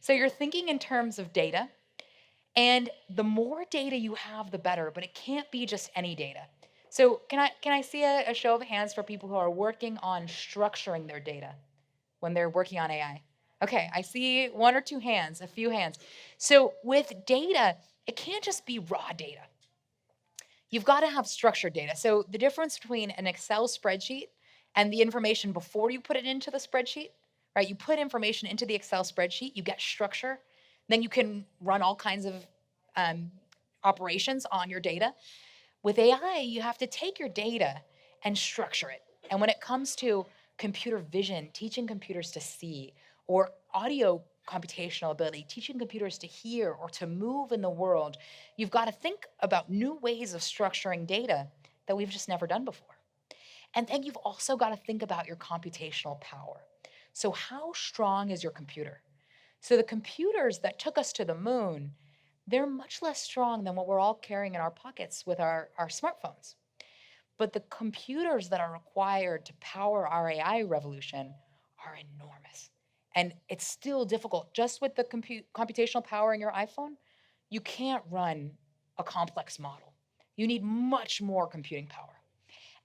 So you're thinking in terms of data, and the more data you have, the better, but it can't be just any data. So can I see a show of hands for people who are working on structuring their data when they're working on AI? Okay, I see one or two hands, a few hands. So with data, it can't just be raw data. You've got to have structured data. So the difference between an Excel spreadsheet and the information before you put it into the spreadsheet, right? You put information into the Excel spreadsheet, you get structure, then you can run all kinds of um, operations on your data. With AI, you have to take your data and structure it. And when it comes to computer vision, teaching computers to see, or audio computational ability, teaching computers to hear or to move in the world, you've got to think about new ways of structuring data that we've just never done before. And then you've also got to think about your computational power. So, how strong is your computer? So, the computers that took us to the moon, they're much less strong than what we're all carrying in our pockets with our smartphones. But the computers that are required to power our AI revolution are enormous. And it's still difficult. Just with the computational power in your iPhone, you can't run a complex model. You need much more computing power.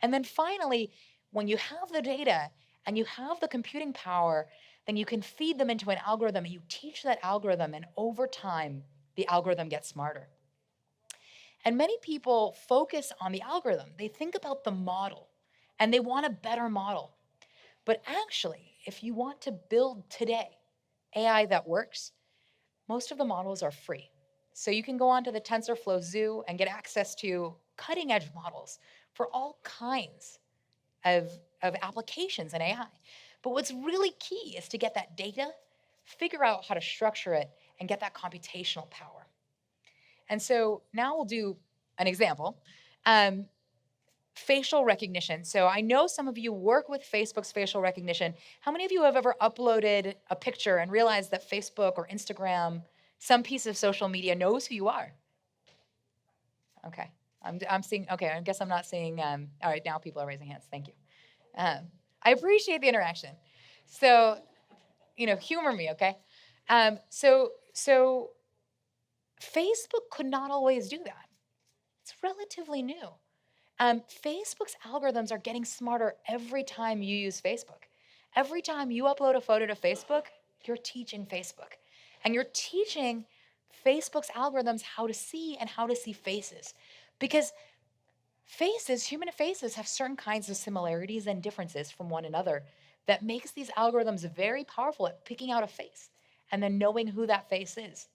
And then finally, when you have the data and you have the computing power, then you can feed them into an algorithm and you teach that algorithm, and over time, the algorithm gets smarter. And many people focus on the algorithm. They think about the model and they want a better model. But actually, if you want to build today AI that works, most of the models are free. So you can go onto the TensorFlow Zoo and get access to cutting edge models for all kinds of, of applications in AI. But what's really key is to get that data, figure out how to structure it, and get that computational power. And so now we'll do an example. Um, Facial recognition. So I know some of you work with Facebook's facial recognition. How many of you have ever uploaded a picture and realized that Facebook or Instagram, some piece of social media, knows who you are? Okay. I'm seeing, okay, I guess I'm not seeing, all right, now people are raising hands. Thank you. Um, I appreciate the interaction. So, humor me, okay? So Facebook could not always do that. It's relatively new. Facebook's algorithms are getting smarter every time you use Facebook. Every time you upload a photo to Facebook, you're teaching Facebook. And you're teaching Facebook's algorithms how to see and how to see faces. Because human faces have certain kinds of similarities and differences from one another that makes these algorithms very powerful at picking out a face and then knowing who that face is.